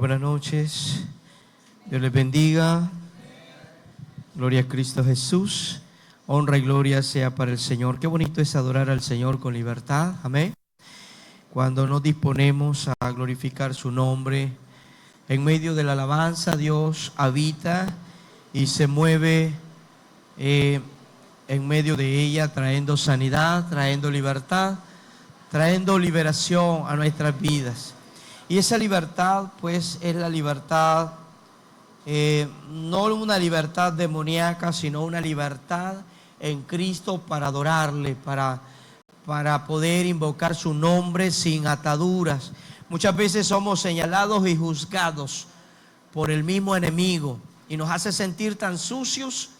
Buenas noches, Dios les bendiga, gloria a Cristo Jesús, honra y gloria sea para el Señor. Qué bonito es adorar al Señor con libertad, amén. Cuando nos disponemos a glorificar su nombre, en medio de la alabanza Dios habita y se mueve en medio de ella, trayendo sanidad, trayendo libertad, trayendo liberación a nuestras vidas. Y esa libertad pues es la libertad, no una libertad demoníaca, sino una libertad en Cristo para adorarle, para poder invocar su nombre sin ataduras. Muchas veces somos señalados y juzgados por el mismo enemigo y nos hace sentir tan sucios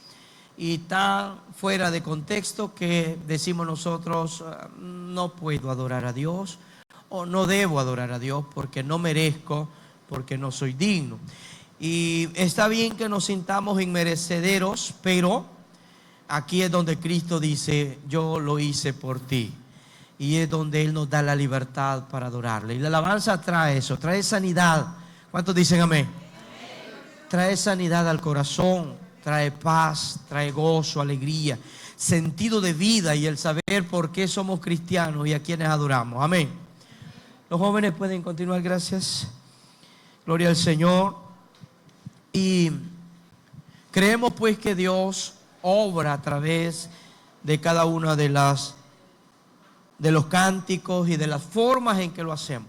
y tan fuera de contexto que decimos nosotros, no puedo adorar a Dios, o no debo adorar a Dios porque no merezco, porque no soy digno. Y está bien que nos sintamos inmerecederos, pero aquí es donde Cristo dice, yo lo hice por ti. Y es donde Él nos da la libertad para adorarle. Y la alabanza trae eso, trae sanidad. ¿Cuántos dicen amén? Trae sanidad al corazón, trae paz, trae gozo, alegría, sentido de vida y el saber por qué somos cristianos y a quienes adoramos. Amén. Los jóvenes pueden continuar, gracias. Gloria al Señor. Y creemos pues que Dios obra a través de cada una de los cánticos y de las formas en que lo hacemos.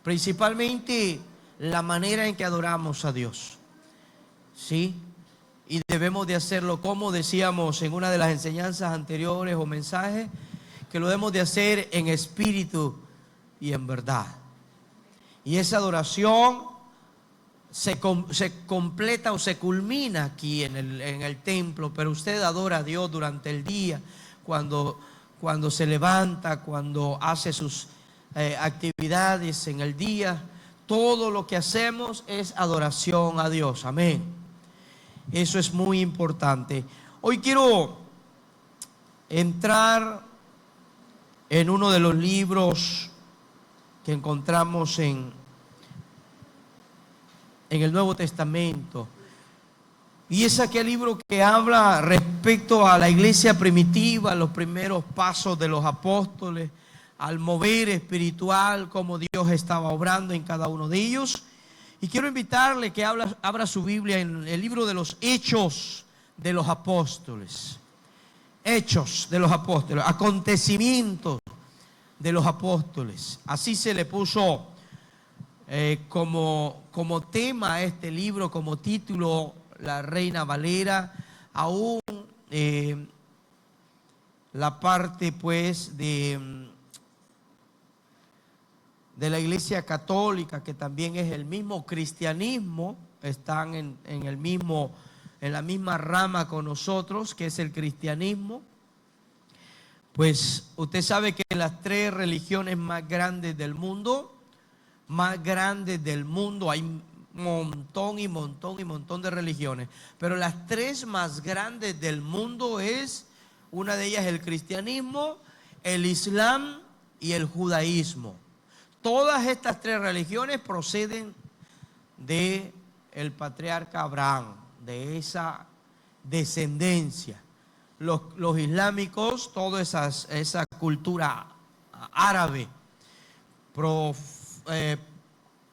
Principalmente la manera en que adoramos a Dios. ¿Sí? Y debemos de hacerlo, como decíamos en una de las enseñanzas anteriores o mensajes, que lo debemos de hacer en espíritu y en verdad. Y esa adoración se completa o se culmina aquí en el templo, pero usted adora a Dios durante el día, cuando se levanta, cuando hace sus actividades en el día. Todo lo que hacemos es adoración a Dios, amén. Eso es muy importante. Hoy quiero entrar en uno de los libros que encontramos en el Nuevo Testamento. Y es aquel libro que habla respecto a la iglesia primitiva, los primeros pasos de los apóstoles, al mover espiritual, cómo Dios estaba obrando en cada uno de ellos. Y quiero invitarle que abra su Biblia en el libro de los Hechos de los Apóstoles. Hechos de los Apóstoles, acontecimientos de los apóstoles. Así se le puso como tema a este libro, como título, la Reina Valera. Aún la parte pues de la Iglesia Católica, que también es el mismo cristianismo, están en la misma rama con nosotros, que es el cristianismo. Pues usted sabe que las tres religiones más grandes del mundo, hay un montón y montón de religiones, pero las tres más grandes del mundo una de ellas el cristianismo, el islam y el judaísmo. Todas estas tres religiones proceden del patriarca Abraham, de esa descendencia. Los islámicos, toda esa cultura árabe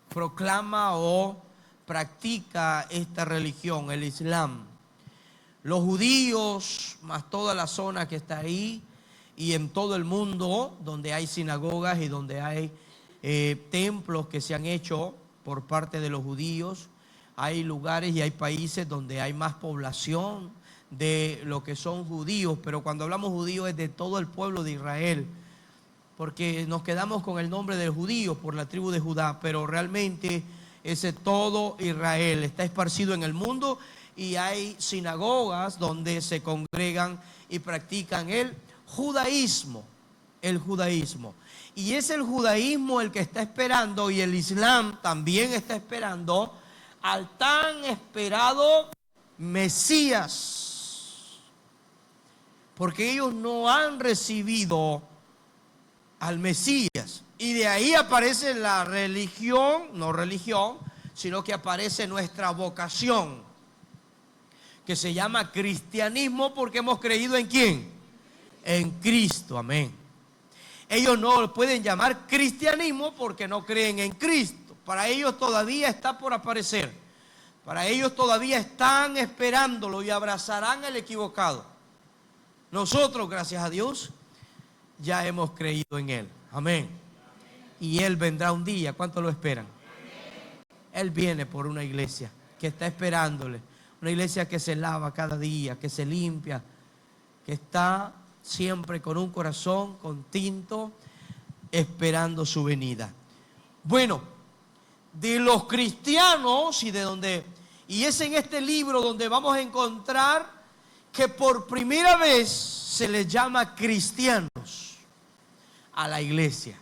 proclama o practica esta religión, el Islam. Los judíos, más toda la zona que está ahí y en todo el mundo, donde hay sinagogas y donde hay templos que se han hecho por parte de los judíos, hay lugares y hay países donde hay más población de lo que son judíos, pero cuando hablamos judíos es de todo el pueblo de Israel, porque nos quedamos con el nombre de judíos por la tribu de Judá, pero realmente ese todo Israel está esparcido en el mundo y hay sinagogas donde se congregan y practican el judaísmo. Y es el judaísmo el que está esperando, y el islam también está esperando al tan esperado Mesías, porque ellos no han recibido al Mesías. Y de ahí aparece la religión, no religión, sino que aparece nuestra vocación, que se llama cristianismo, porque hemos creído ¿en quién? En Cristo, amén. Ellos no lo pueden llamar cristianismo porque no creen en Cristo. Para ellos todavía está por aparecer. Para ellos todavía están esperándolo y abrazarán el equivocado. Nosotros, gracias a Dios, ya hemos creído en Él. Amén. Y Él vendrá un día. ¿Cuántos lo esperan? Él viene por una iglesia que está esperándole. Una iglesia que se lava cada día, que se limpia, que está siempre con un corazón continto, esperando su venida. Bueno, de los cristianos y es en este libro donde vamos a encontrar que por primera vez se les llama cristianos a la iglesia.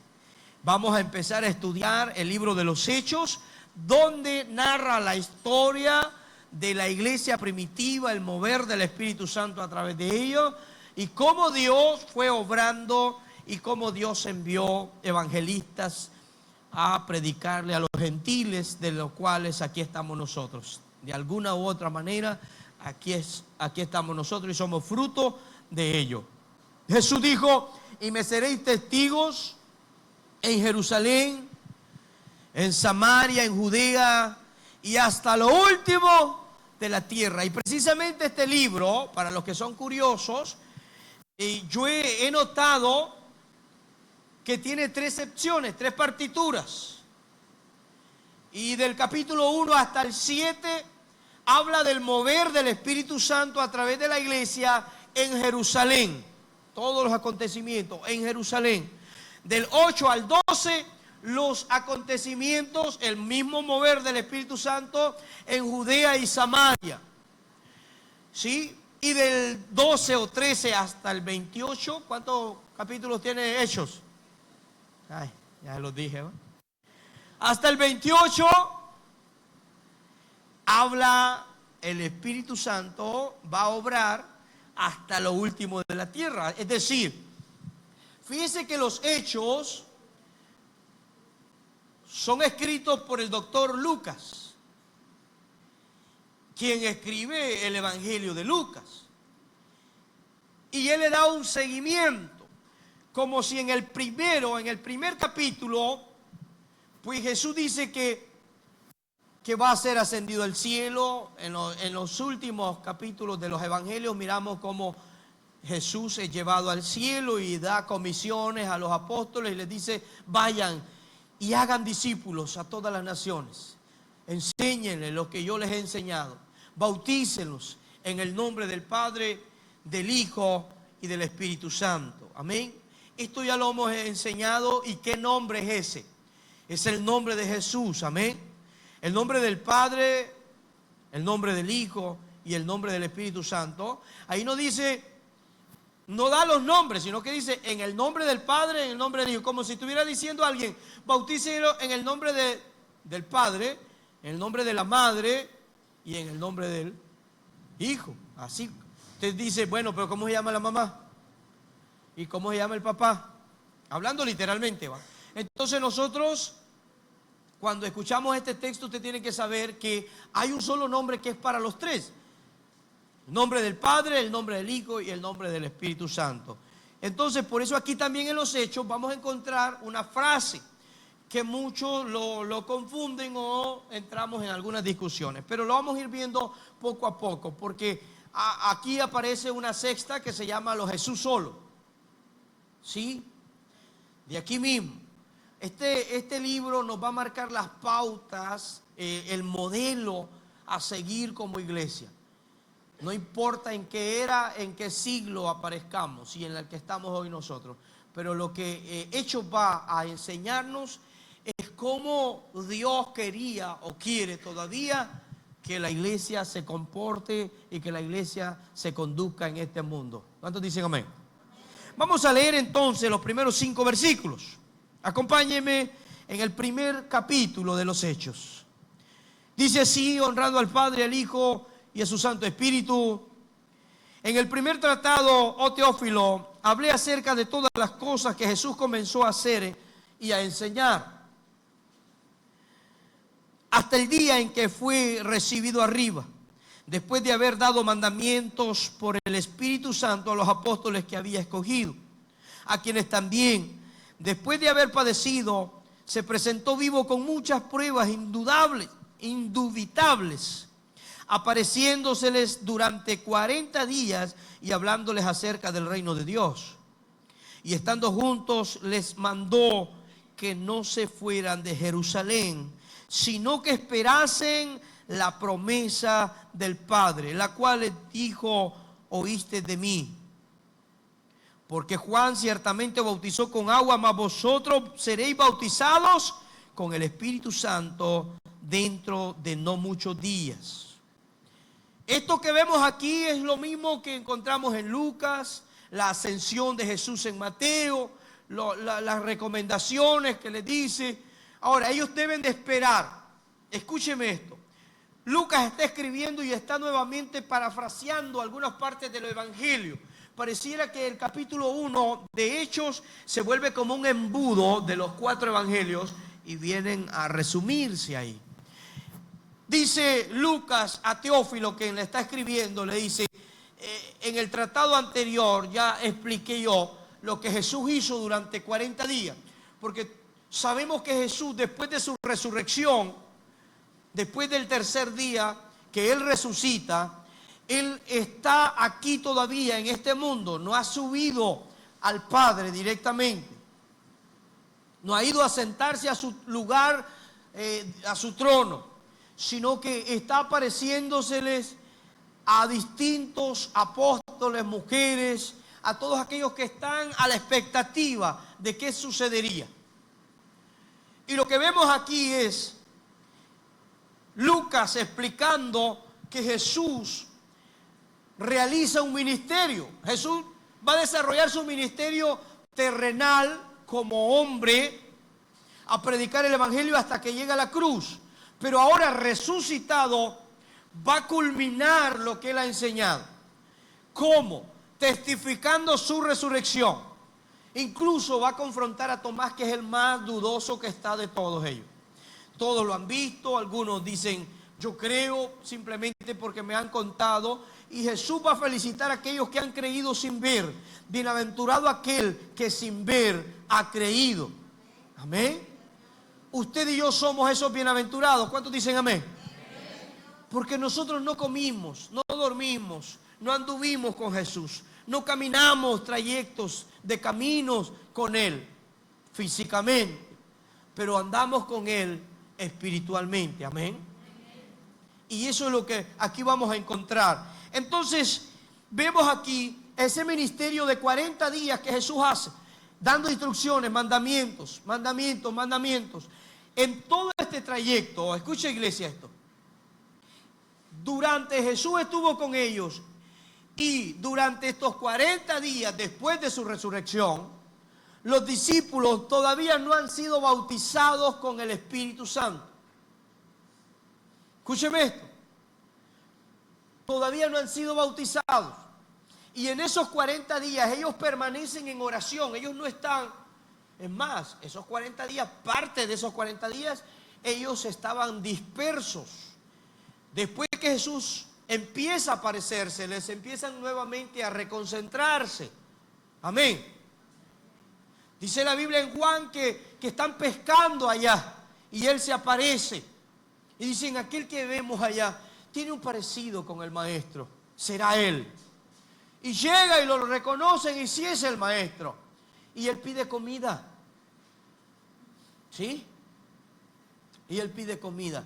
Vamos a empezar a estudiar el libro de los Hechos, donde narra la historia de la iglesia primitiva, el mover del Espíritu Santo a través de ellos, y cómo Dios fue obrando y cómo Dios envió evangelistas a predicarle a los gentiles, de los cuales aquí estamos nosotros. De alguna u otra manera, aquí estamos nosotros y somos fruto de ello. Jesús dijo: y me seréis testigos en Jerusalén, en Samaria, en Judea y hasta lo último de la tierra. Y precisamente este libro, para los que son curiosos, yo he notado que tiene 3 secciones, 3 partituras. Y del capítulo 1 hasta el 7 habla del mover del Espíritu Santo a través de la iglesia en Jerusalén. Todos los acontecimientos en Jerusalén. Del 8 al 12, los acontecimientos, el mismo mover del Espíritu Santo en Judea y Samaria. ¿Sí? Y del 12 o 13 hasta el 28, ¿cuántos capítulos tiene Hechos? Ay, ya los dije, ¿no? Hasta el 28 habla el Espíritu Santo, va a obrar hasta lo último de la tierra. Es decir, fíjense que los Hechos son escritos por el doctor Lucas, quien escribe el Evangelio de Lucas. Y él le da un seguimiento, como si en el primer capítulo, pues Jesús dice que va a ser ascendido al cielo. En los últimos capítulos de los Evangelios miramos cómo Jesús es llevado al cielo y da comisiones a los apóstoles y les dice: vayan y hagan discípulos a todas las naciones, enséñenles lo que yo les he enseñado, bautícenlos en el nombre del Padre, del Hijo y del Espíritu Santo. Amén. Esto ya lo hemos enseñado. ¿Y qué nombre es ese? Es el nombre de Jesús. Amén. El nombre del Padre, el nombre del Hijo y el nombre del Espíritu Santo. Ahí no dice, no da los nombres, sino que dice en el nombre del Padre, en el nombre del Hijo. Como si estuviera diciendo a alguien: bautícelo en el nombre del Padre, en el nombre de la Madre y en el nombre del Hijo. Así. Usted dice: bueno, pero ¿cómo se llama la mamá? ¿Y cómo se llama el papá? Hablando literalmente, ¿va? Entonces nosotros, cuando escuchamos este texto, usted tiene que saber que hay un solo nombre que es para los 3. El nombre del Padre, el nombre del Hijo y el nombre del Espíritu Santo. Entonces, por eso aquí también en los Hechos vamos a encontrar una frase que muchos lo confunden o entramos en algunas discusiones. Pero lo vamos a ir viendo poco a poco, porque aquí aparece una sexta que se llama los Jesús solo. ¿Sí? De aquí mismo. Este libro nos va a marcar las pautas, el modelo a seguir como iglesia. No importa en qué era, en qué siglo aparezcamos y en el que estamos hoy nosotros. Pero lo que Hechos va a enseñarnos es cómo Dios quería o quiere todavía que la iglesia se comporte y que la iglesia se conduzca en este mundo. ¿Cuántos dicen amén? Vamos a leer entonces los primeros 5 versículos. Acompáñenme en el primer capítulo de los Hechos. Dice así, honrando al Padre, al Hijo y a su Santo Espíritu. En el primer tratado, oh Teófilo, hablé acerca de todas las cosas que Jesús comenzó a hacer y a enseñar, hasta el día en que fue recibido arriba, después de haber dado mandamientos por el Espíritu Santo a los apóstoles que había escogido, a quienes también, después de haber padecido, se presentó vivo con muchas pruebas indubitables, apareciéndoseles durante 40 días y hablándoles acerca del reino de Dios. Y estando juntos, les mandó que no se fueran de Jerusalén, sino que esperasen la promesa del Padre, la cual les dijo: oíste de mí. Porque Juan ciertamente bautizó con agua, mas vosotros seréis bautizados con el Espíritu Santo dentro de no muchos días. Esto que vemos aquí es lo mismo que encontramos en Lucas, la ascensión de Jesús en Mateo, las recomendaciones que les dice. Ahora, ellos deben de esperar. Escúcheme esto. Lucas está escribiendo y está nuevamente parafraseando algunas partes del Evangelio. Pareciera que el capítulo 1 de Hechos se vuelve como un embudo de los 4 evangelios y vienen a resumirse ahí. Dice Lucas a Teófilo, quien le está escribiendo, le dice: en el tratado anterior ya expliqué yo lo que Jesús hizo durante 40 días. Porque sabemos que Jesús, después de su resurrección, después del tercer día que Él resucita, Él está aquí todavía en este mundo. No ha subido al Padre directamente. No ha ido a sentarse a su lugar, a su trono, sino que está apareciéndoseles a distintos apóstoles, mujeres, a todos aquellos que están a la expectativa de qué sucedería. Y lo que vemos aquí es Lucas explicando que Jesús realiza un ministerio. Jesús va a desarrollar su ministerio terrenal como hombre, a predicar el evangelio hasta que llega a la cruz. Pero ahora resucitado va a culminar lo que Él ha enseñado. ¿Cómo? Testificando su resurrección. Incluso va a confrontar a Tomás, que es el más dudoso que está de todos ellos. Todos lo han visto, algunos dicen: yo creo simplemente porque me han contado. Y Jesús va a felicitar a aquellos que han creído sin ver. Bienaventurado aquel que sin ver ha creído. Amén. Usted y yo somos esos bienaventurados. ¿Cuántos dicen amén? Porque nosotros no comimos, no dormimos, no anduvimos con Jesús, no caminamos trayectos de caminos con Él físicamente, pero andamos con Él espiritualmente. Amén. Y eso es lo que aquí vamos a encontrar. Entonces vemos aquí ese ministerio de 40 días que Jesús hace, dando instrucciones, mandamientos. En todo este trayecto, escucha, iglesia, esto: durante Jesús estuvo con ellos, y durante estos 40 días después de su resurrección, los discípulos todavía no han sido bautizados con el Espíritu Santo. Escúcheme esto: todavía no han sido bautizados. Y en esos 40 días ellos permanecen en oración. Ellos no están, es más, esos 40 días, parte de esos 40 días, ellos estaban dispersos. Después que Jesús empieza a aparecerse, les empiezan nuevamente a reconcentrarse. Amén. Dice la Biblia en Juan que están pescando allá y Él se aparece. Y dicen: aquel que vemos allá tiene un parecido con el Maestro, será Él. Y llega y lo reconocen, y sí es el Maestro. Y Él pide comida. ¿Sí? Y Él pide comida.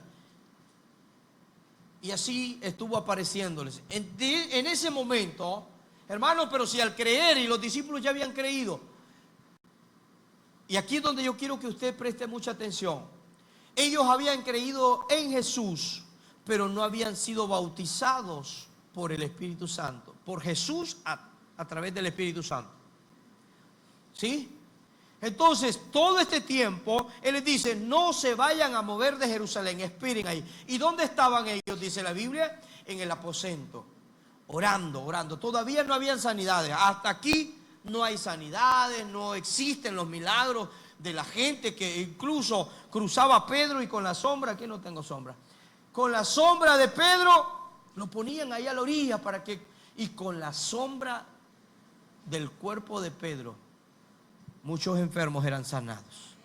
Y así estuvo apareciéndoles. En ese momento, hermanos, pero si al creer, y los discípulos ya habían creído. Y aquí es donde yo quiero que usted preste mucha atención. Ellos habían creído en Jesús, pero no habían sido bautizados por el Espíritu Santo. Por Jesús a través del Espíritu Santo. ¿Sí? Entonces, todo este tiempo, Él les dice: no se vayan a mover de Jerusalén, esperen ahí. ¿Y dónde estaban ellos? Dice la Biblia: en el aposento, orando. Todavía no habían sanidades. Hasta aquí no hay sanidades, no existen los milagros de la gente que incluso cruzaba a Pedro y con la sombra, aquí no tengo sombra, con la sombra de Pedro lo ponían ahí a la orilla para que, y con la sombra del cuerpo de Pedro, muchos enfermos eran sanados.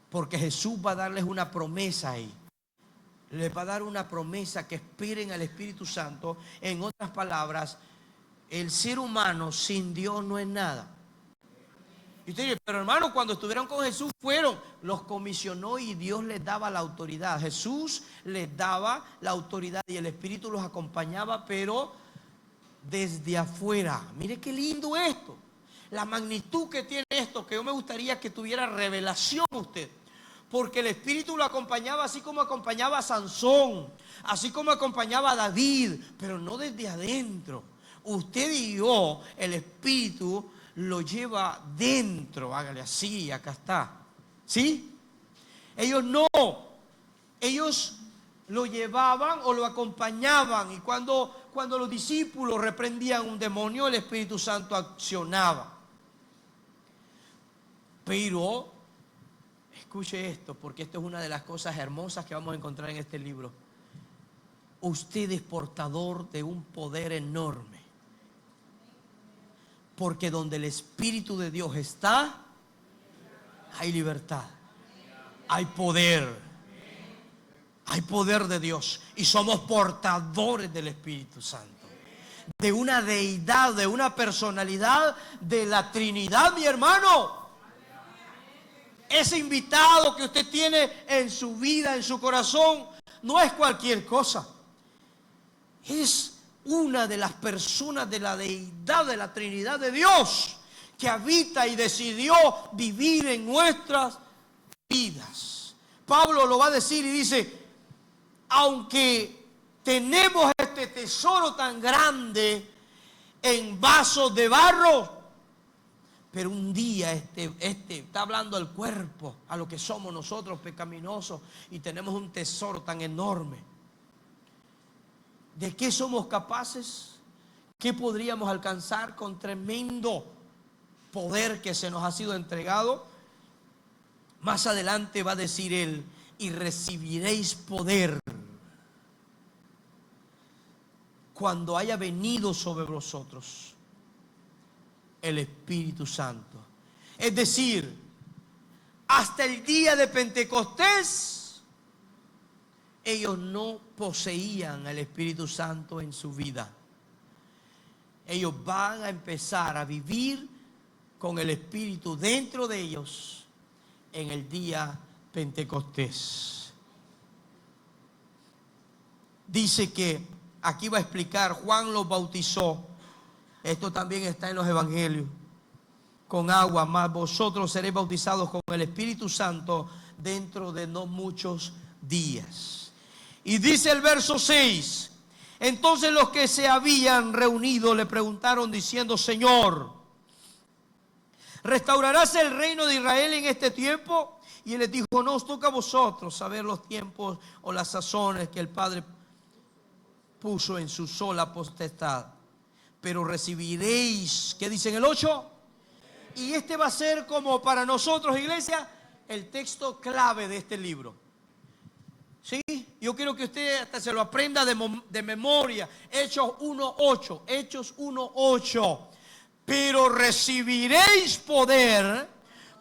Porque Jesús va a darles una promesa ahí. Les va a dar una promesa que esperen al Espíritu Santo. En otras palabras, el ser humano sin Dios no es nada. Y usted dice, pero hermano, cuando estuvieron con Jesús los comisionó y Dios les daba la autoridad. Jesús les daba la autoridad y el Espíritu los acompañaba, pero desde afuera. Mire qué lindo esto. La magnitud que tiene esto, que yo me gustaría que tuviera revelación usted. Porque el Espíritu lo acompañaba así como acompañaba a Sansón, así como acompañaba a David, pero no desde adentro. Usted y yo, el Espíritu lo lleva dentro, hágale así, acá está. ¿Sí? Ellos no, ellos lo llevaban o lo acompañaban, y cuando los discípulos reprendían un demonio, el Espíritu Santo accionaba. Pero escuche esto, porque esto es una de las cosas hermosas que vamos a encontrar en este libro. Usted es portador de un poder enorme. Porque donde el Espíritu de Dios está, hay libertad, hay poder. Hay poder de Dios. Y somos portadores del Espíritu Santo. De una deidad, de una personalidad de la Trinidad, mi hermano. Ese invitado que usted tiene en su vida, en su corazón, no es cualquier cosa. Es una de las personas de la deidad, de la Trinidad de Dios, que habita y decidió vivir en nuestras vidas. Pablo lo va a decir y dice, aunque tenemos este tesoro tan grande en vasos de barro, pero un día está hablando al cuerpo, a lo que somos nosotros pecaminosos, y tenemos un tesoro tan enorme. ¿De qué somos capaces? ¿Qué podríamos alcanzar con tremendo poder que se nos ha sido entregado? Más adelante va a decir él, y recibiréis poder cuando haya venido sobre vosotros el Espíritu Santo. Es decir, hasta el día de Pentecostés, ellos no poseían el Espíritu Santo en su vida. Ellos van a empezar a vivir con el Espíritu dentro de ellos en el día Pentecostés. Dice que aquí va a explicar, Juan los bautizó. Esto también está en los evangelios. Con agua, mas vosotros seréis bautizados con el Espíritu Santo dentro de no muchos días. Y dice el verso 6. Entonces los que se habían reunido le preguntaron diciendo, Señor, ¿restaurarás el reino de Israel en este tiempo? Y él les dijo, no os toca a vosotros saber los tiempos o las sazones que el Padre puso en su sola potestad. Pero recibiréis, ¿qué dice en el 8? Y este va a ser como para nosotros, iglesia, el texto clave de este libro. ¿Sí? Yo quiero que usted hasta se lo aprenda de memoria. Hechos 1:8. Hechos 1:8. Pero recibiréis poder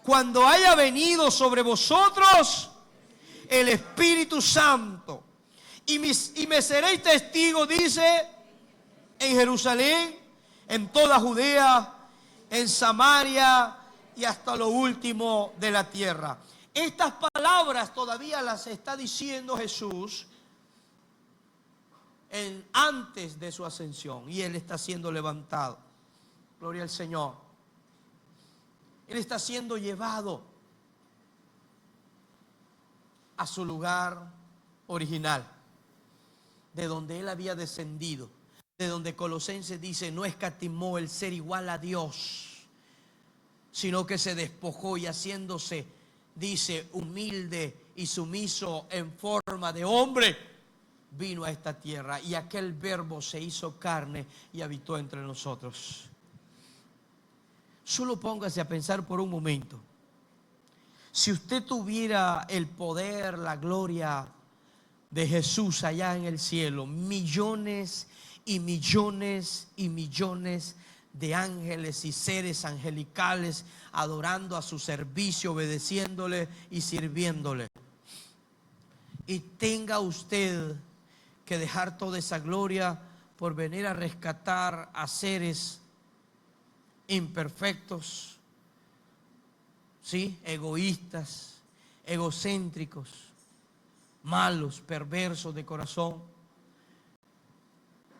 cuando haya venido sobre vosotros el Espíritu Santo. Y me seréis testigos, dice, en Jerusalén, en toda Judea, en Samaria y hasta lo último de la tierra. Estas palabras todavía las está diciendo Jesús antes de su ascensión, y Él está siendo levantado. Gloria al Señor. Él está siendo llevado a su lugar original, de donde Él había descendido, de donde Colosenses dice, no escatimó el ser igual a Dios, sino que se despojó y haciéndose, dice, humilde y sumiso en forma de hombre, vino a esta tierra, y aquel verbo se hizo carne y habitó entre nosotros. Solo póngase a pensar por un momento. Si usted tuviera el poder, la gloria de Jesús allá en el cielo, millones y millones y millones de ángeles y seres angelicales adorando a su servicio, obedeciéndole y sirviéndole. Y tenga usted que dejar toda esa gloria por venir a rescatar a seres imperfectos, ¿sí? Egoístas, egocéntricos, malos, perversos de corazón.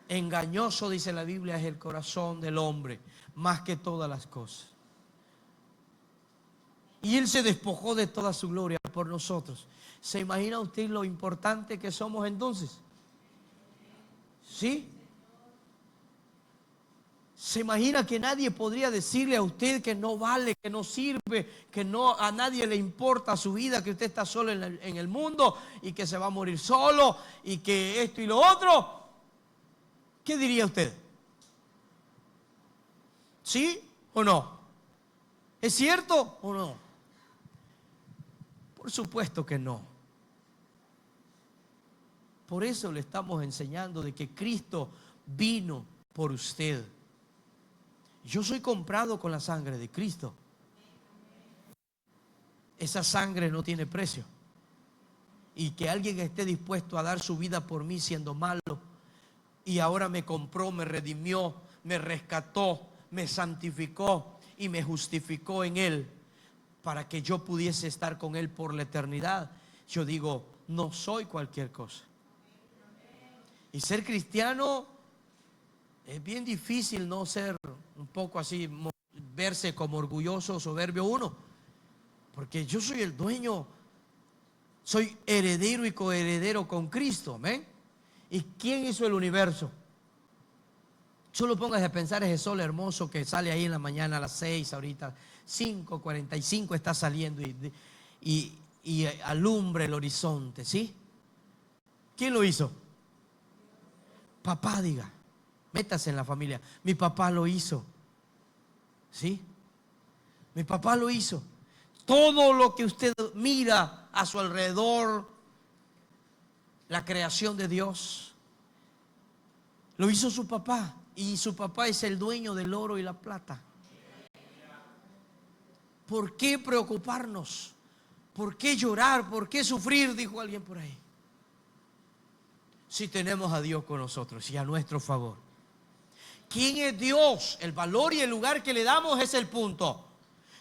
Engañoso, dice la Biblia, es el corazón del hombre, más que todas las cosas. Y Él se despojó de toda su gloria por nosotros. ¿Se imagina usted lo importante que somos entonces? ¿Sí? ¿Se imagina que nadie podría decirle a usted que no vale, que no sirve, que no, a nadie le importa su vida, que usted está solo en el mundo y que se va a morir solo y que esto y lo otro? ¿Qué diría usted? ¿Sí o no? ¿Es cierto o no? Por supuesto que no. Por eso le estamos enseñando de que Cristo vino por usted. Yo soy comprado con la sangre de Cristo. Esa sangre no tiene precio. Y que alguien esté dispuesto a dar su vida por mí siendo malo, y ahora me compró, me redimió, me rescató, me santificó y me justificó en Él para que yo pudiese estar con Él por la eternidad. Yo digo, no soy cualquier cosa. Y ser cristiano es bien difícil, no ser un poco así, verse como orgulloso, soberbio uno. Porque yo soy el dueño, soy heredero y coheredero con Cristo, ¿ven? ¿Y quién hizo el universo? Solo póngase a pensar ese sol hermoso que sale ahí en la mañana a las 6, ahorita 5:45 está saliendo y alumbra el horizonte, ¿sí? ¿Quién lo hizo? Papá, diga. Métase en la familia. Mi papá lo hizo. ¿Sí? Mi papá lo hizo. Todo lo que usted mira a su alrededor, la creación de Dios, lo hizo su papá. Y su papá es el dueño del oro y la plata. ¿Por qué preocuparnos? ¿Por qué llorar? ¿Por qué sufrir? Dijo alguien por ahí. Si tenemos a Dios con nosotros y a nuestro favor. ¿Quién es Dios? El valor y el lugar que le damos es el punto.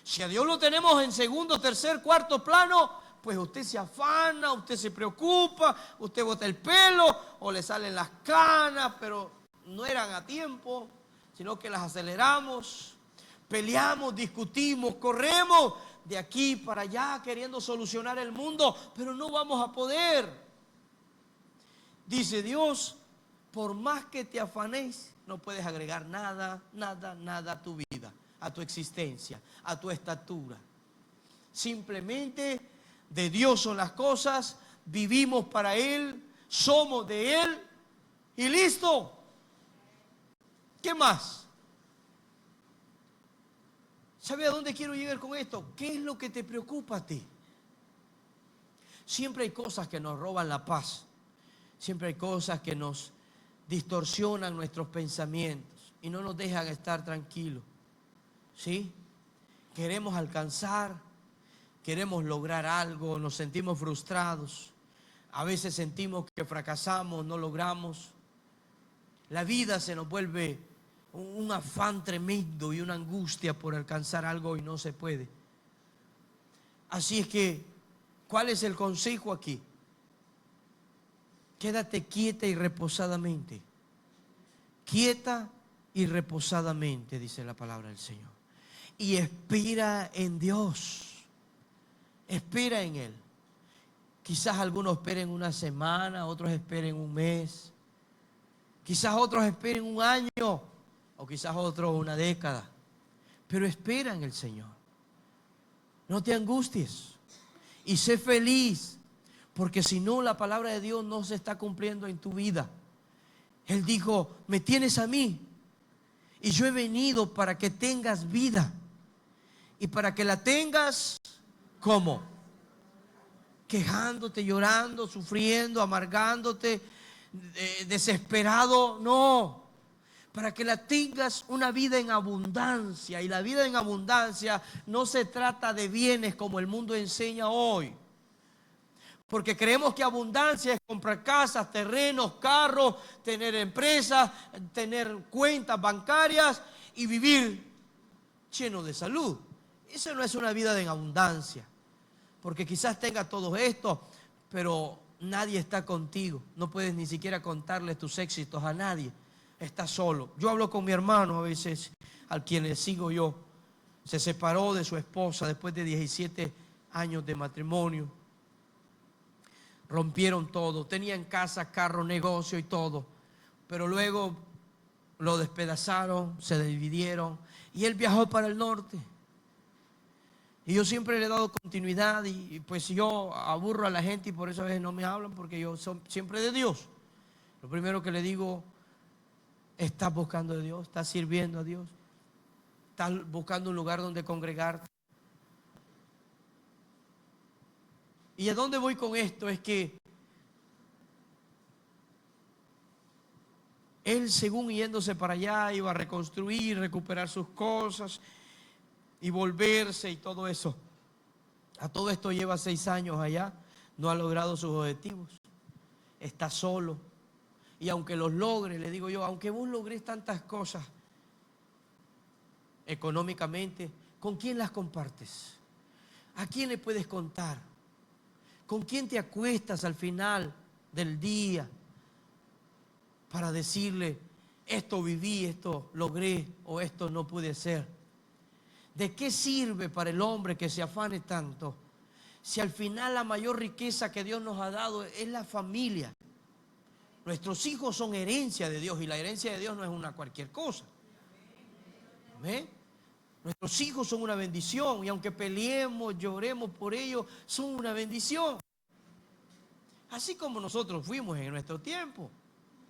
Si a Dios lo tenemos en segundo, tercer, cuarto plano, pues usted se afana, usted se preocupa, usted bota el pelo o le salen las canas, pero no eran a tiempo, sino que las aceleramos, peleamos, discutimos, corremos de aquí para allá queriendo solucionar el mundo, pero no vamos a poder. Dice Dios, por más que te afanéis, no puedes agregar nada, nada, nada a tu vida, a tu existencia, a tu estatura. Simplemente de Dios son las cosas, vivimos para Él, somos de Él y listo. ¿Qué más? ¿Sabe a dónde quiero llegar con esto? ¿Qué es lo que te preocupa a ti? Siempre hay cosas que nos roban la paz. Siempre hay cosas que nos distorsionan nuestros pensamientos y no nos dejan estar tranquilos. ¿Sí? Queremos alcanzar, queremos lograr algo, nos sentimos frustrados. A veces sentimos que fracasamos, no logramos. La vida se nos vuelve un afán tremendo y una angustia por alcanzar algo y no se puede. Así es que, ¿cuál es el consejo aquí? Quédate quieta y reposadamente. Quieta y reposadamente, dice la palabra del Señor. Y espera en Dios. Espera en Él. Quizás algunos esperen una semana, otros esperen un mes. Quizás otros esperen un año, o quizás otros una década. Pero espera en el Señor. No te angusties y sé feliz. Porque si no, la palabra de Dios no se está cumpliendo en tu vida. Él dijo, me tienes a mí y yo he venido para que tengas vida y para que la tengas ¿Cómo? Quejándote, llorando, sufriendo, amargándote, desesperado. No. Para que la tengas una vida en abundancia. Y la vida en abundancia no se trata de bienes como el mundo enseña hoy. Porque creemos que abundancia es comprar casas, terrenos, carros, tener empresas, tener cuentas bancarias y vivir lleno de salud. Eso no es una vida en abundancia. Porque quizás tengas todo esto, pero nadie está contigo. No puedes ni siquiera contarle tus éxitos a nadie. Estás solo. Yo hablo con mi hermano a veces, al quien le sigo yo. Se separó de su esposa después de 17 años de matrimonio. Rompieron todo. Tenían casa, carro, negocio y todo. Pero luego lo despedazaron, se dividieron. Y él viajó para el norte. Y yo siempre le he dado continuidad y pues yo aburro a la gente y por eso a veces no me hablan porque yo soy siempre de Dios. Lo primero que le digo, ¿estás buscando a Dios? ¿Estás sirviendo a Dios? ¿Estás buscando un lugar donde congregarte? ¿Y a dónde voy con esto? Es que él, según yéndose para allá, iba a reconstruir, recuperar sus cosas y volverse y todo eso. A todo esto lleva 6 años allá, no ha logrado sus objetivos, está solo. Y aunque los logre, le digo yo, aunque vos logres tantas cosas económicamente, ¿con quién las compartes? ¿A quién le puedes contar? ¿Con quién te acuestas al final del día para decirle, esto viví, esto logré o esto no pude ser? ¿De qué sirve para el hombre que se afane tanto si al final la mayor riqueza que Dios nos ha dado es la familia? Nuestros hijos son herencia de Dios y la herencia de Dios no es una cualquier cosa. ¿Ve? Nuestros hijos son una bendición y aunque peleemos, lloremos por ellos, son una bendición. Así como nosotros fuimos en nuestro tiempo,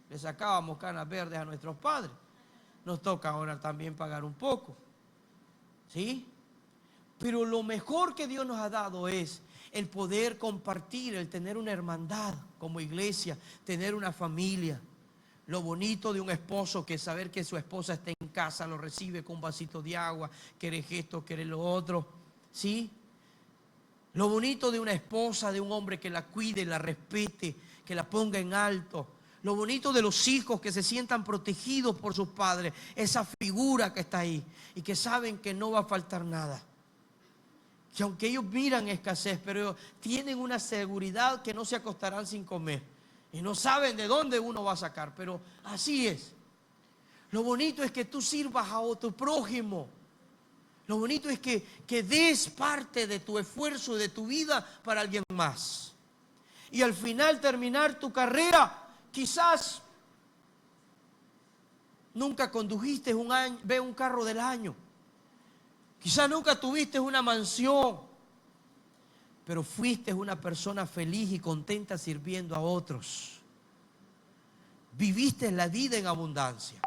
le sacábamos canas verdes a nuestros padres. Nos toca ahora también pagar un poco. ¿Sí? Pero lo mejor que Dios nos ha dado es el poder compartir, el tener una hermandad como iglesia, tener una familia. Lo bonito de un esposo que saber que su esposa está en casa, lo recibe con un vasito de agua, quiere esto, quiere lo otro. ¿Sí? Lo bonito de una esposa, de un hombre que la cuide, la respete, que la ponga en alto. Lo bonito de los hijos que se sientan protegidos por sus padres, esa figura que está ahí y que saben que no va a faltar nada. Que aunque ellos miran escasez, pero ellos tienen una seguridad que no se acostarán sin comer. Y no saben de dónde uno va a sacar, pero así es. Lo bonito es que tú sirvas a tu prójimo. Lo bonito es que des parte de tu esfuerzo, de tu vida para alguien más. Y al final terminar tu carrera, quizás nunca condujiste un carro del año. Quizás nunca tuviste una mansión. Pero fuiste una persona feliz y contenta sirviendo a otros. Viviste la vida en abundancia.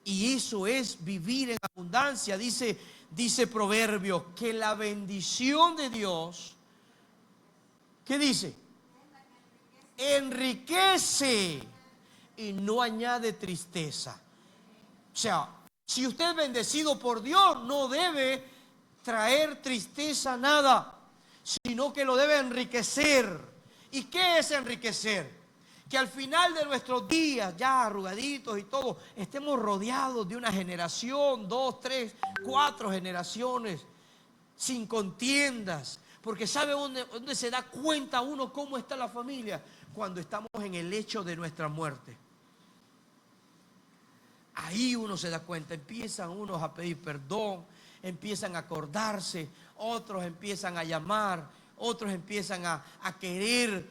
Y eso es vivir en abundancia. Dice Proverbios que la bendición de Dios, ¿qué dice? Enriquece y no añade tristeza. O sea, si usted es bendecido por Dios, no debe traer tristeza nada, sino que lo debe enriquecer. ¿Y qué es enriquecer? Que al final de nuestros días, ya arrugaditos y todo, estemos rodeados de una generación, 2, 3, 4 generaciones, sin contiendas. Porque ¿sabe dónde se da cuenta uno cómo está la familia? Cuando estamos en el lecho de nuestra muerte. Ahí uno se da cuenta, empiezan unos a pedir perdón, empiezan a acordarse, otros empiezan a llamar, otros empiezan a querer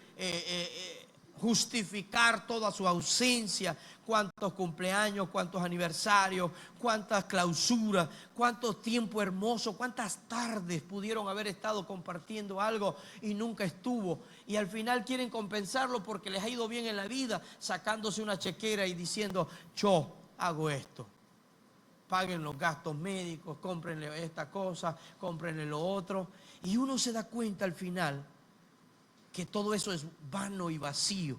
justificar toda su ausencia, cuántos cumpleaños, cuántos aniversarios, cuántas clausuras, cuánto tiempo hermoso, cuántas tardes pudieron haber estado compartiendo algo y nunca estuvo. Y al final quieren compensarlo porque les ha ido bien en la vida, sacándose una chequera y diciendo, yo hago esto. Paguen los gastos médicos, cómprenle esta cosa, cómprenle lo otro. Y uno se da cuenta al final que todo eso es vano y vacío,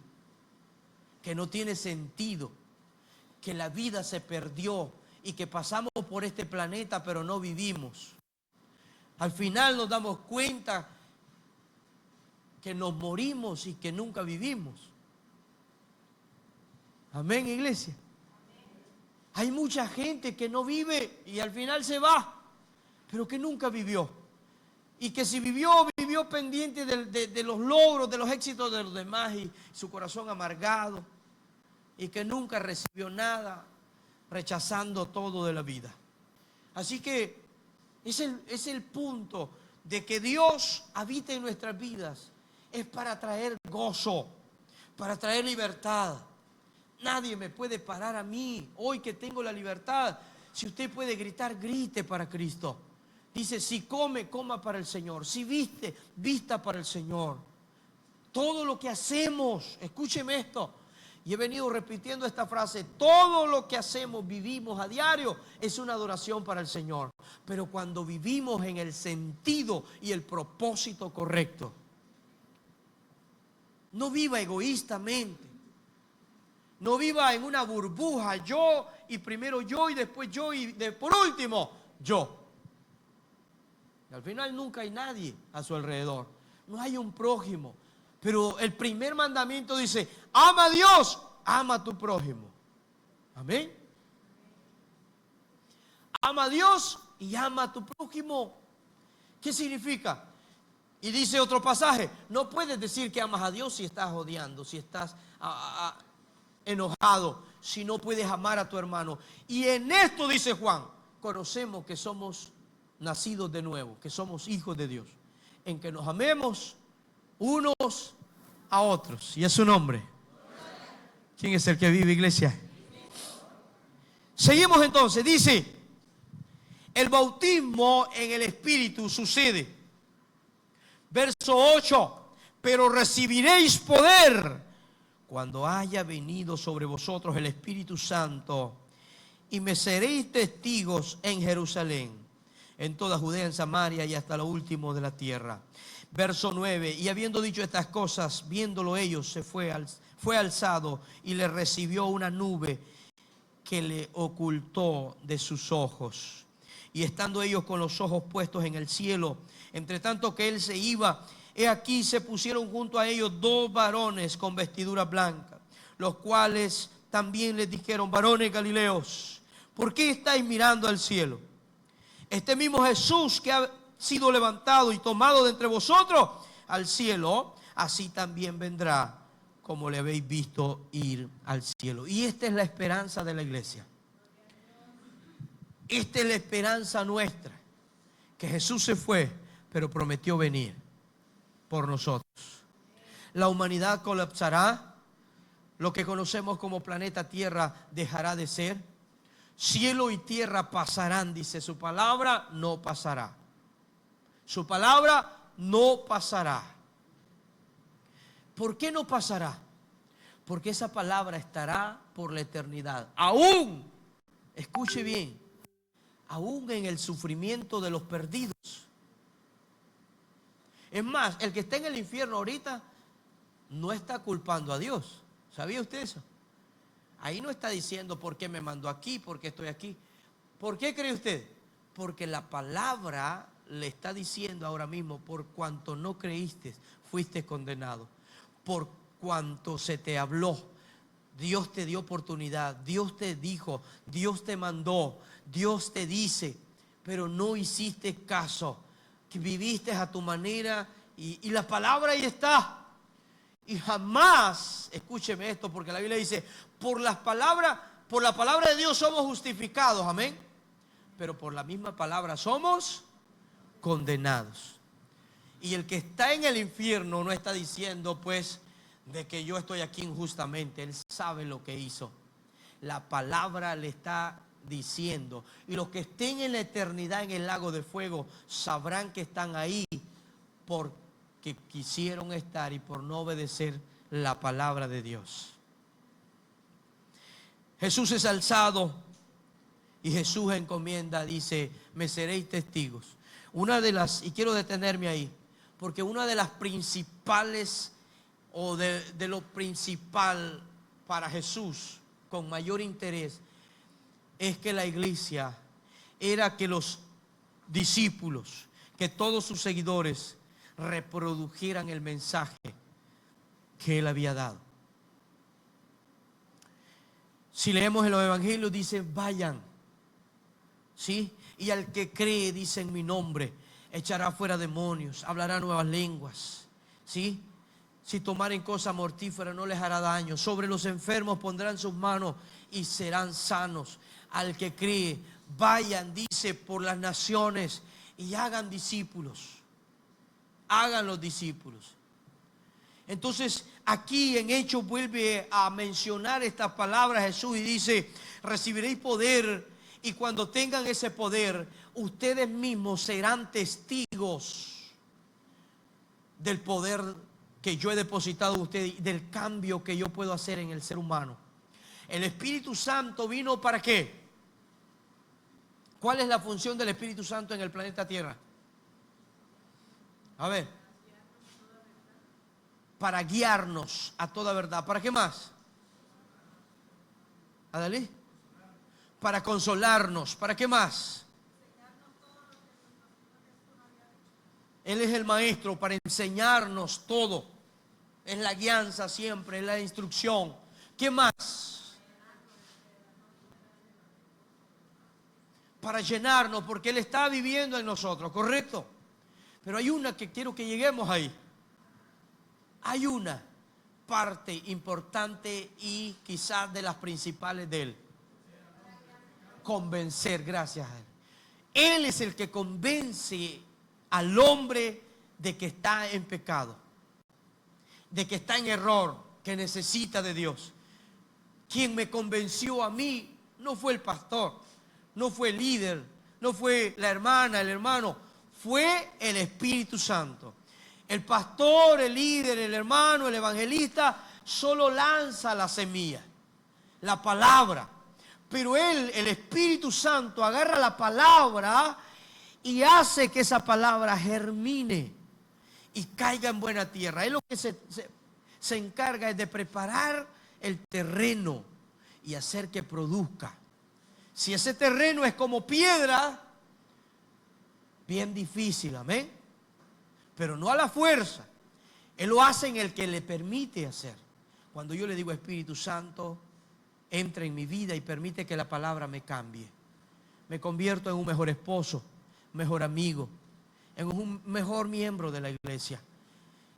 que no tiene sentido, que la vida se perdió y que pasamos por este planeta pero no vivimos. Al final nos damos cuenta que nos morimos y que nunca vivimos. Amén, iglesia. Hay mucha gente que no vive y al final se va, pero que nunca vivió. Y que si vivió, vivió pendiente de los logros, de los éxitos de los demás y su corazón amargado. Y que nunca recibió nada, rechazando todo de la vida. Así que es el punto de que Dios habita en nuestras vidas. Es para traer gozo, para traer libertad. Nadie me puede parar a mí hoy que tengo la libertad. Si usted puede gritar, grite para Cristo. Dice, si come, coma para el Señor. Si viste, vista para el Señor. Todo lo que hacemos, escúcheme esto. Y he venido repitiendo esta frase, todo lo que hacemos, vivimos a diario, es una adoración para el Señor. Pero cuando vivimos en el sentido y el propósito correcto, no viva egoístamente, no viva en una burbuja, yo y primero yo y después yo y por último yo. Y al final nunca hay nadie a su alrededor, no hay un prójimo. Pero el primer mandamiento dice, ama a Dios, ama a tu prójimo. Amén. Ama a Dios y ama a tu prójimo. ¿Qué significa? Y dice otro pasaje, no puedes decir que amas a Dios si estás odiando, si estás enojado, si no puedes amar a tu hermano. Y en esto, dice Juan, conocemos que somos nacidos de nuevo, que somos hijos de Dios, en que nos amemos unos a otros. Y es su nombre. ¿Quién es el que vive, iglesia? Seguimos entonces. Dice, el bautismo en el Espíritu sucede. Verso 8. Pero recibiréis poder cuando haya venido sobre vosotros el Espíritu Santo, y me seréis testigos en Jerusalén, en toda Judea, en Samaria y hasta lo último de la tierra. Verso 9, y habiendo dicho estas cosas, viéndolo ellos, fue alzado y le recibió una nube que le ocultó de sus ojos. Y estando ellos con los ojos puestos en el cielo, entre tanto que él se iba, he aquí se pusieron junto a ellos dos varones con vestiduras blancas, los cuales también les dijeron, varones galileos, ¿por qué estáis mirando al cielo? Este mismo Jesús que ha sido levantado y tomado de entre vosotros al cielo, así también vendrá como le habéis visto ir al cielo. Y esta es la esperanza de la iglesia. Esta es la esperanza nuestra, que Jesús se fue, pero prometió venir por nosotros. La humanidad colapsará, lo que conocemos como planeta Tierra dejará de ser, cielo y tierra pasarán, dice su palabra, no pasará. Su palabra no pasará. ¿Por qué no pasará? Porque esa palabra estará por la eternidad. Aún, escuche bien, aún en el sufrimiento de los perdidos. Es más, el que está en el infierno ahorita no está culpando a Dios. ¿Sabía usted eso? Ahí no está diciendo por qué me mandó aquí, por qué estoy aquí. ¿Por qué cree usted? Porque la palabra le está diciendo ahora mismo, por cuanto no creíste, fuiste condenado. Por cuanto se te habló, Dios te dio oportunidad, Dios te dijo, Dios te mandó, Dios te dice, pero no hiciste caso, que viviste a tu manera y la palabra ahí está. Y jamás, escúcheme esto, porque la Biblia dice, por la palabra de Dios somos justificados, amén. Pero por la misma palabra somos condenados. Y el que está en el infierno no está diciendo pues de que yo estoy aquí injustamente. Él sabe lo que hizo. La palabra le está diciendo. Y los que estén en la eternidad en el lago de fuego sabrán que están ahí porque quisieron estar y por no obedecer la palabra de Dios. Jesús es alzado y Jesús encomienda, dice, me seréis testigos. y quiero detenerme ahí, porque una de las principales, o de lo principal para Jesús, con mayor interés, es que la iglesia era que los discípulos, que todos sus seguidores reprodujeran el mensaje que él había dado. Si leemos en los evangelios, dice: vayan, ¿sí? Y al que cree, dice, en mi nombre, echará fuera demonios, hablará nuevas lenguas, ¿sí? Si tomaren cosas mortíferas no les hará daño. Sobre los enfermos pondrán sus manos y serán sanos. Al que cree, vayan, dice, por las naciones y hagan discípulos. Hagan los discípulos. Entonces aquí en Hechos vuelve a mencionar estas palabras Jesús y dice: recibiréis poder, y cuando tengan ese poder, ustedes mismos serán testigos del poder que yo he depositado en ustedes, del cambio que yo puedo hacer en el ser humano. El Espíritu Santo vino ¿para qué? ¿Cuál es la función del Espíritu Santo en el planeta Tierra? A ver. Para guiarnos a toda verdad. ¿Para qué más? ¿Adalí? Para consolarnos. ¿Para qué más? Él es el maestro para enseñarnos todo. Es la guianza siempre, es la instrucción. ¿Qué más? Para llenarnos, porque Él está viviendo en nosotros, ¿correcto? Pero hay una que quiero que lleguemos ahí. Hay una parte importante y quizás de las principales de Él. Convencer, gracias a Él. Él es el que convence al hombre de que está en pecado, de que está en error, que necesita de Dios. Quien me convenció a mí no fue el pastor, no fue el líder, no fue la hermana, el hermano, fue el Espíritu Santo. El pastor, el líder, el hermano, el evangelista solo lanza la semilla, la palabra. Pero él, el Espíritu Santo, agarra la palabra y hace que esa palabra germine y caiga en buena tierra. Él lo que se encarga es de preparar el terreno y hacer que produzca. Si ese terreno es como piedra, bien difícil, amén. Pero no a la fuerza. Él lo hace en el que le permite hacer. Cuando yo le digo: Espíritu Santo, entra en mi vida y permite que la palabra me cambie, me convierto en un mejor esposo, mejor amigo, en un mejor miembro de la iglesia,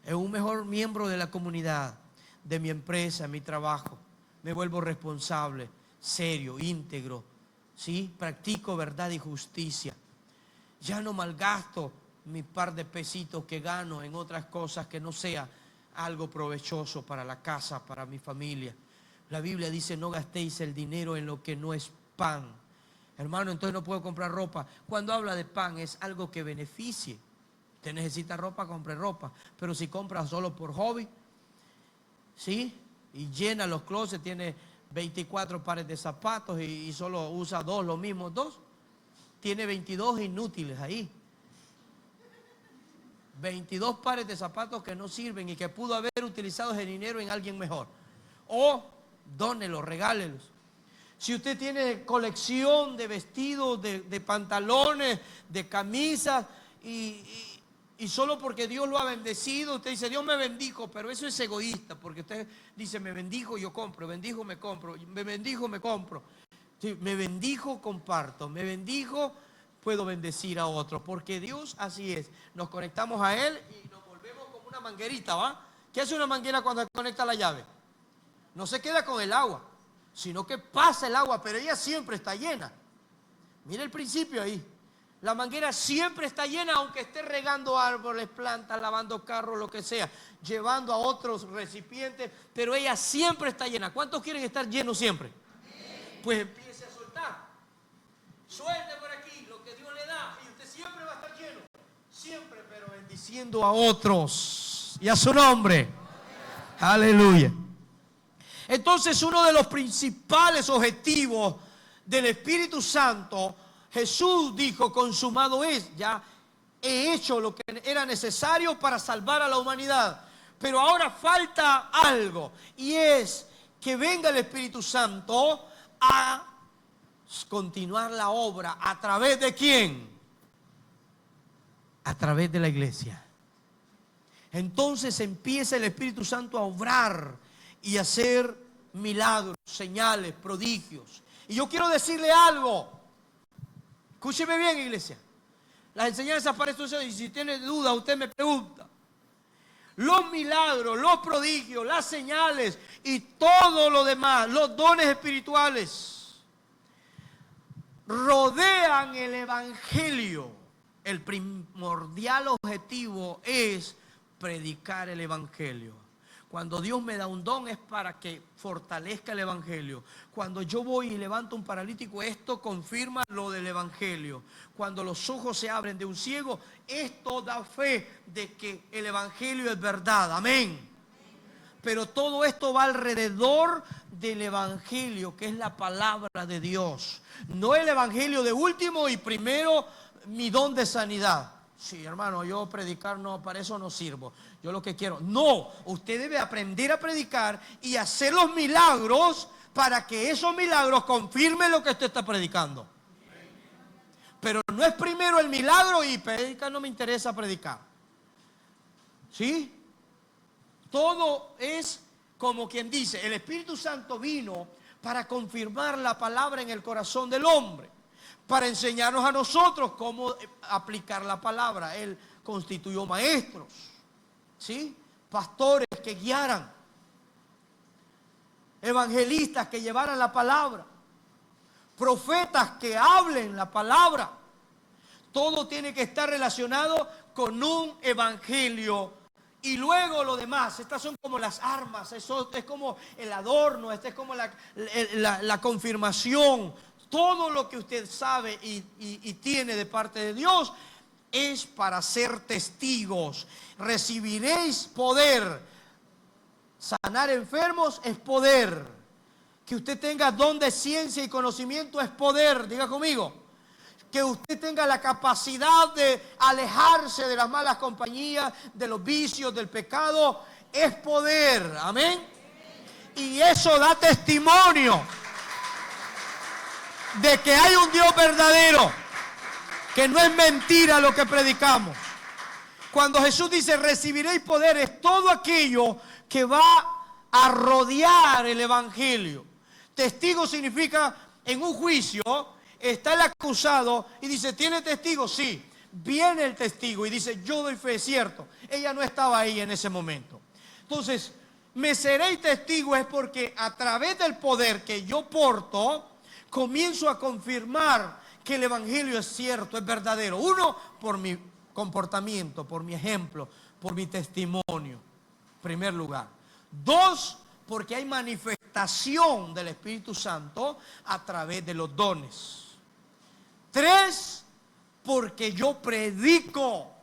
en un mejor miembro de la comunidad, de mi empresa, mi trabajo. Me vuelvo responsable, serio, íntegro, ¿sí? Practico verdad y justicia. Ya no malgasto mi par de pesitos que gano en otras cosas que no sea algo provechoso para la casa, para mi familia. La Biblia dice: no gastéis el dinero en lo que no es pan. Hermano, entonces no puedo comprar ropa. Cuando habla de pan es algo que beneficie. Usted necesita ropa, compre ropa. Pero si compra solo por hobby, ¿sí? Y llena los closets, tiene 24 pares de zapatos y solo usa dos, los mismos dos. Tiene 22 inútiles ahí. 22 pares de zapatos que no sirven y que pudo haber utilizado ese dinero en alguien mejor. O dónelos, regálelos. Si usted tiene colección de vestidos, de pantalones, de camisas y solo porque Dios lo ha bendecido, usted dice: Dios me bendijo, pero eso es egoísta, porque usted dice: me bendijo, yo compro, bendijo, me compro, me bendijo, me compro. Sí, me bendijo, comparto, me bendijo, puedo bendecir a otros, porque Dios así es. Nos conectamos a Él y nos volvemos como una manguerita, ¿va? ¿Qué hace una manguera cuando se conecta a la llave? No se queda con el agua, sino que pasa el agua, pero ella siempre está llena. Mira el principio ahí. La manguera siempre está llena, aunque esté regando árboles, plantas, lavando carros, lo que sea, llevando a otros recipientes, pero ella siempre está llena. ¿Cuántos quieren estar llenos siempre? Pues empiece a soltar. Suelte por aquí lo que Dios le da y usted siempre va a estar lleno. Siempre, pero bendiciendo a otros y a su nombre. Aleluya. Entonces, uno de los principales objetivos del Espíritu Santo, Jesús dijo: consumado es. Ya he hecho lo que era necesario para salvar a la humanidad. Pero ahora falta algo, y es que venga el Espíritu Santo a continuar la obra. ¿A través de quién? A través de la iglesia. Entonces empieza el Espíritu Santo a obrar y a hacer milagros, señales, prodigios. Y yo quiero decirle algo. Escúcheme bien, iglesia. Las enseñanzas para esto, y si tiene duda, usted me pregunta. Los milagros, los prodigios, las señales y todo lo demás, los dones espirituales, rodean el evangelio. El primordial objetivo es predicar el evangelio. Cuando Dios me da un don es para que fortalezca el evangelio. Cuando yo voy y levanto un paralítico, esto confirma lo del evangelio. Cuando los ojos se abren de un ciego, esto da fe de que el evangelio es verdad. Amén. Pero todo esto va alrededor del evangelio, que es la palabra de Dios. No el evangelio de último y primero mi don de sanidad. Sí, hermano, yo predicar no, para eso no sirvo. Yo lo que quiero. No, usted debe aprender a predicar y hacer los milagros para que esos milagros confirmen lo que usted está predicando. Pero no es primero el milagro y predicar, no me interesa predicar. ¿Sí? Todo es como quien dice, el Espíritu Santo vino para confirmar la palabra en el corazón del hombre, para enseñarnos a nosotros cómo aplicar la palabra. Él constituyó maestros, ¿sí? Pastores que guiaran, evangelistas que llevaran la palabra, profetas que hablen la palabra. Todo tiene que estar relacionado con un evangelio. Y luego lo demás, estas son como las armas, eso es como el adorno, esta es como la confirmación. Todo lo que usted sabe y tiene de parte de Dios es para ser testigos. Recibiréis poder. Sanar enfermos es poder. Que usted tenga don de ciencia y conocimiento es poder. Diga conmigo. Que usted tenga la capacidad de alejarse de las malas compañías, de los vicios, del pecado, es poder. Amén. Y eso da testimonio de que hay un Dios verdadero, que no es mentira lo que predicamos. Cuando Jesús dice recibiréis poder, es todo aquello que va a rodear el evangelio. Testigo significa en un juicio está el acusado y dice, ¿tiene testigo? Sí. Viene el testigo y dice, yo doy fe, es cierto. Ella no estaba ahí en ese momento. Entonces, me seréis testigo es porque a través del poder que yo porto, comienzo a confirmar que el evangelio es cierto, es verdadero. Uno, por mi comportamiento, por mi ejemplo, por mi testimonio, en primer lugar. Dos, porque hay manifestación del Espíritu Santo a través de los dones. Tres, porque yo predico,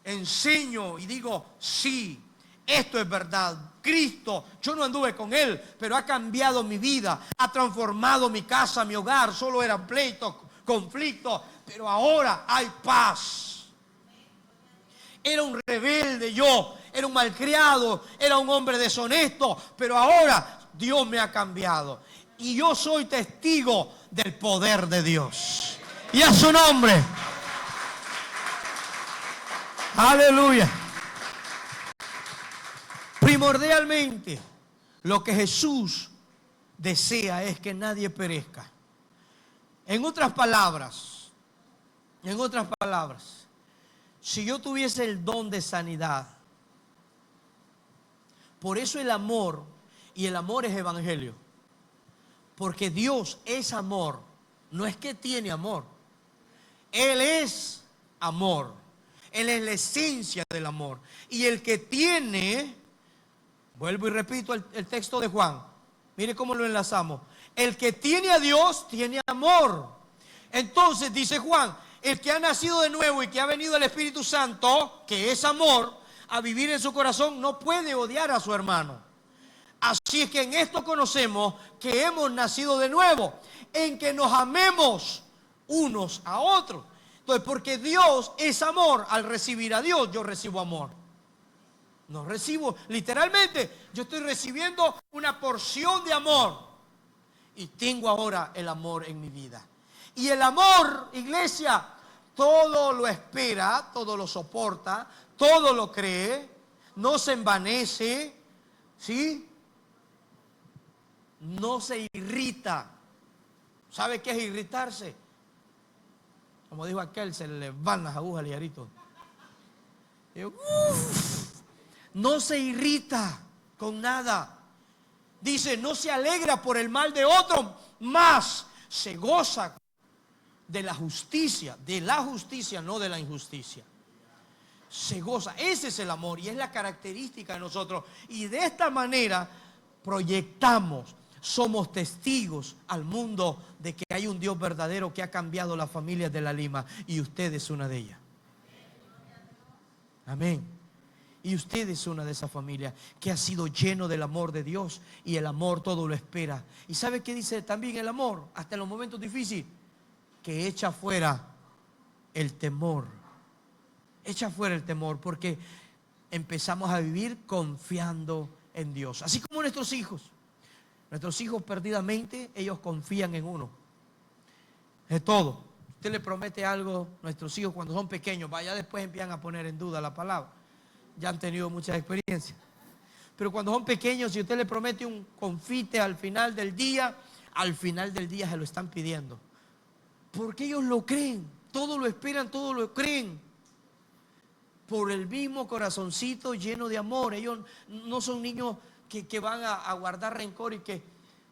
enseño y digo, sí, esto es verdad. Cristo, yo no anduve con Él, pero ha cambiado mi vida, ha transformado mi casa, mi hogar. Solo eran pleitos, conflictos, pero ahora hay paz. Era un rebelde yo, era un malcriado, era un hombre deshonesto, pero ahora Dios me ha cambiado. Y yo soy testigo del poder de Dios. Y a su nombre. Aleluya. Primordialmente, lo que Jesús desea es que nadie perezca. En otras palabras, si yo tuviese el don de sanidad, por eso el amor, y el amor es evangelio, porque Dios es amor, no es que tiene amor, Él es amor, Él es la esencia del amor, y el que tiene, vuelvo y repito el texto de Juan, mire cómo lo enlazamos, el que tiene a Dios tiene amor. Entonces dice Juan, el que ha nacido de nuevo y que ha venido el Espíritu Santo, que es amor, a vivir en su corazón, no puede odiar a su hermano. Así es que en esto conocemos que hemos nacido de nuevo, en que nos amemos unos a otros. Entonces, porque Dios es amor, al recibir a Dios yo recibo amor. No recibo, literalmente, yo estoy recibiendo una porción de amor. Y tengo ahora el amor en mi vida. Y el amor, iglesia, todo lo espera, todo lo soporta, todo lo cree, no se envanece, ¿sí? No se irrita. ¿Sabe qué es irritarse? Como dijo aquel, se le van las agujas al liarito. No se irrita con nada. Dice, no se alegra por el mal de otro, más se goza de la justicia, no de la injusticia. Se goza, ese es el amor y es la característica de nosotros. Y de esta manera proyectamos, somos testigos al mundo de que hay un Dios verdadero que ha cambiado las familias de La Lima, y usted es una de ellas. Amén. Y usted es una de esas familias que ha sido lleno del amor de Dios, y el amor todo lo espera. ¿Y sabe qué dice también el amor? Hasta en los momentos difíciles, que echa fuera el temor. Echa fuera el temor, porque empezamos a vivir confiando en Dios. Así como nuestros hijos perdidamente, ellos confían en uno. Es todo. Usted le promete algo a nuestros hijos cuando son pequeños, vaya, después empiezan a poner en duda la palabra. Ya han tenido muchas experiencias. Pero cuando son pequeños, si usted le promete un confite al final del día se lo están pidiendo. Porque ellos lo creen, todo lo esperan, todo lo creen. Por el mismo corazoncito lleno de amor. Ellos no son niños que van a guardar rencor y que,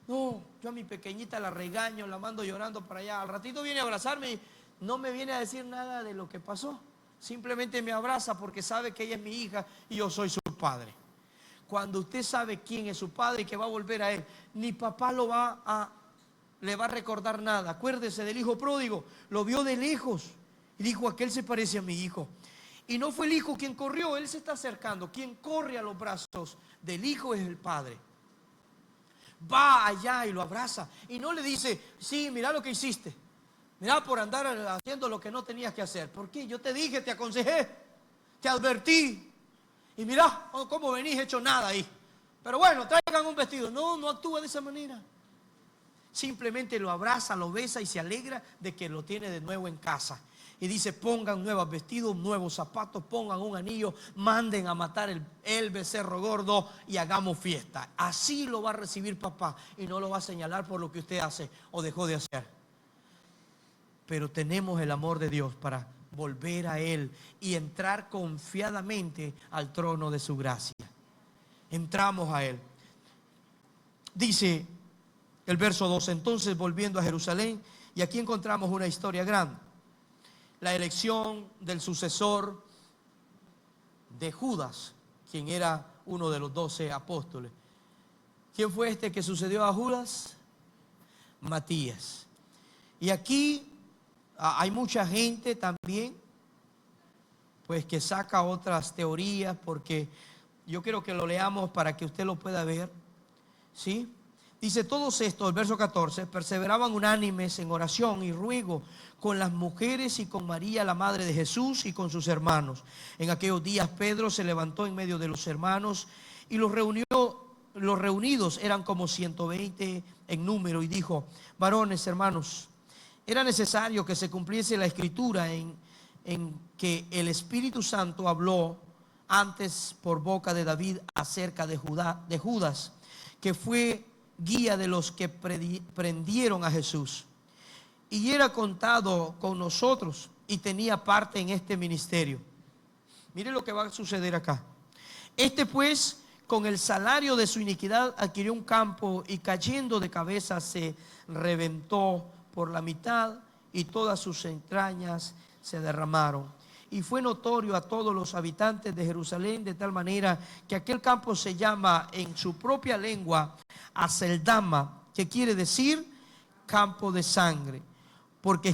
no, yo a mi pequeñita la regaño, la mando llorando para allá. Al ratito viene a abrazarme y no me viene a decir nada de lo que pasó. Simplemente me abraza porque sabe que ella es mi hija y yo soy su padre. Cuando usted sabe quién es su padre y que va a volver a él, ni papá le va a recordar nada. Acuérdese del hijo pródigo, lo vio de lejos y dijo, aquel se parece a mi hijo. Y no fue el hijo quien corrió, él se está acercando. Quien corre a los brazos del hijo es el padre. Va allá y lo abraza y no le dice, sí, mira lo que hiciste, mira por andar haciendo lo que no tenías que hacer. ¿Por qué? Yo te dije, te aconsejé, te advertí, y mira cómo venís hecho nada ahí. Pero bueno, traigan un vestido. No, no actúa de esa manera. Simplemente lo abraza, lo besa y se alegra de que lo tiene de nuevo en casa. Y dice, pongan nuevos vestidos, nuevos zapatos, pongan un anillo, manden a matar el becerro gordo y hagamos fiesta. Así lo va a recibir papá y no lo va a señalar por lo que usted hace o dejó de hacer. Pero tenemos el amor de Dios para volver a Él y entrar confiadamente al trono de su gracia. Entramos a Él. Dice el verso 2, entonces volviendo a Jerusalén, y aquí encontramos una historia grande. La elección del sucesor de Judas, quien era uno de los 12 apóstoles. ¿Quién fue este que sucedió a Judas? Matías. Y aquí hay mucha gente también, pues, que saca otras teorías, porque yo quiero que lo leamos para que usted lo pueda ver, ¿sí? Dice, todos estos, el verso 14, perseveraban unánimes en oración y ruego con las mujeres y con María, la madre de Jesús, y con sus hermanos. En aquellos días Pedro se levantó en medio de los hermanos y los reunidos eran como 120 en número, y dijo, varones, hermanos, era necesario que se cumpliese la escritura en que el Espíritu Santo habló antes por boca de David acerca de Judas, que fue guía de los que prendieron a Jesús, y era contado con nosotros y tenía parte en este ministerio. Mire lo que va a suceder acá. Este pues, con el salario de su iniquidad adquirió un campo, y cayendo de cabeza se reventó por la mitad, y todas sus entrañas se derramaron. Y fue notorio a todos los habitantes de Jerusalén, de tal manera que aquel campo se llama en su propia lengua Aceldama, que quiere decir campo de sangre, porque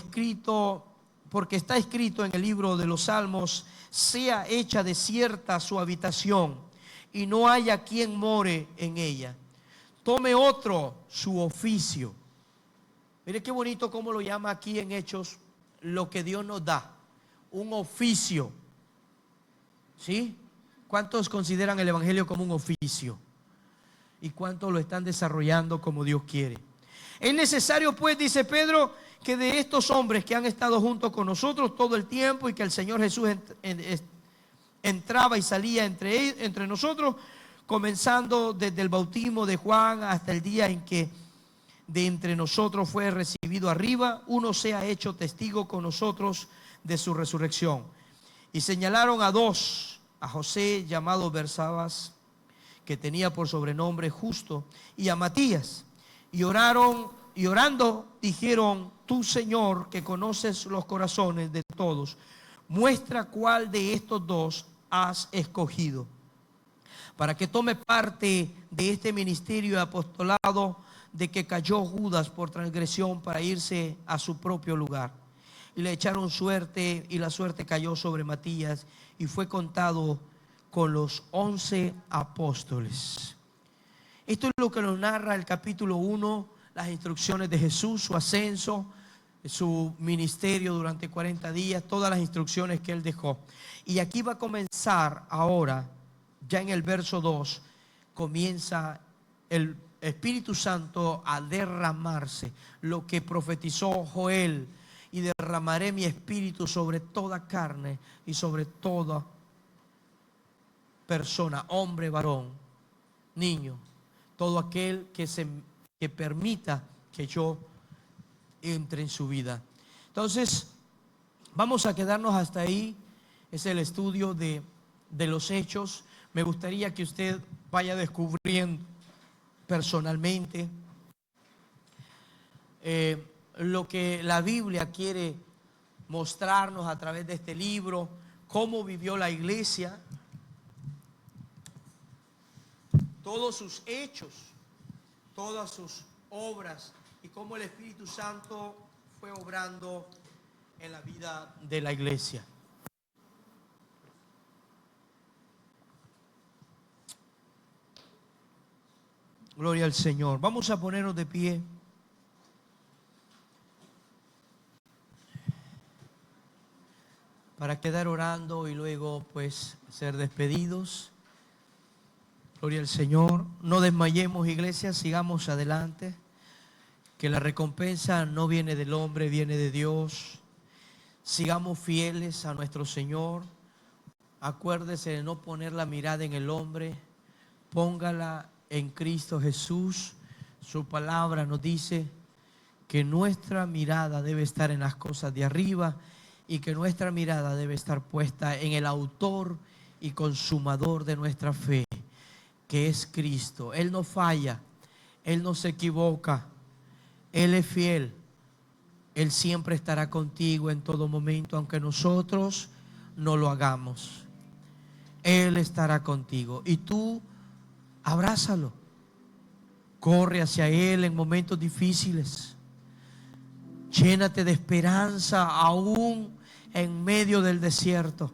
está escrito en el libro de los Salmos, sea hecha desierta su habitación, y no haya quien more en ella. Tome otro su oficio. Mire qué bonito cómo lo llama aquí en Hechos lo que Dios nos da, un oficio, ¿sí? ¿Cuántos consideran el evangelio como un oficio? ¿Y cuántos lo están desarrollando como Dios quiere? Es necesario, pues, dice Pedro, que de estos hombres que han estado junto con nosotros todo el tiempo y que el Señor Jesús entraba y salía entre nosotros, comenzando desde el bautismo de Juan hasta el día en que de entre nosotros fue recibido arriba, uno sea hecho testigo con nosotros de su resurrección. Y señalaron a dos, a José llamado Bersabás, que tenía por sobrenombre Justo, y a Matías. Y orando dijeron: tú, Señor, que conoces los corazones de todos, muestra cuál de estos dos has escogido para que tome parte de este ministerio de apostolado de que cayó Judas por transgresión para irse a su propio lugar. Y le echaron suerte, y la suerte cayó sobre Matías, y fue contado con los 11 apóstoles. Esto es lo que nos narra el capítulo 1, las instrucciones de Jesús, su ascenso, su ministerio durante 40 días, todas las instrucciones que Él dejó. Y aquí va a comenzar ahora, ya en el verso 2, comienza el Espíritu Santo a derramarse, lo que profetizó Joel: y derramaré mi espíritu sobre toda carne y sobre toda persona, hombre, varón, niño, todo aquel que permita que yo entre en su vida. Entonces, vamos a quedarnos hasta ahí. Es el estudio de los hechos. Me gustaría que usted vaya descubriendo personalmente lo que la Biblia quiere mostrarnos a través de este libro, cómo vivió la iglesia, todos sus hechos, todas sus obras, y cómo el Espíritu Santo fue obrando en la vida de la iglesia. Gloria al Señor. Vamos a ponernos de pie para quedar orando y luego pues ser despedidos. Gloria al Señor. No desmayemos, iglesia, sigamos adelante, que la recompensa no viene del hombre, viene de Dios. Sigamos fieles a nuestro Señor. Acuérdese de no poner la mirada en el hombre, póngala en Cristo Jesús. Su palabra nos dice que nuestra mirada debe estar en las cosas de arriba y que nuestra mirada debe estar puesta en el autor y consumador de nuestra fe, que es Cristo. Él no falla, Él no se equivoca, Él es fiel. Él siempre estará contigo en todo momento, aunque nosotros no lo hagamos. Él estará contigo y tú abrázalo, corre hacia Él en momentos difíciles, llénate de esperanza aún en medio del desierto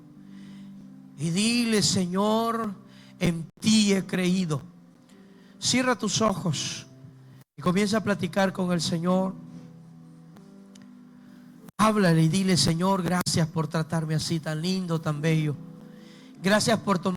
y dile: Señor, en ti he creído. Cierra tus ojos y comienza a platicar con el Señor. Háblale y dile: Señor, gracias por tratarme así, tan lindo, tan bello. Gracias por tomar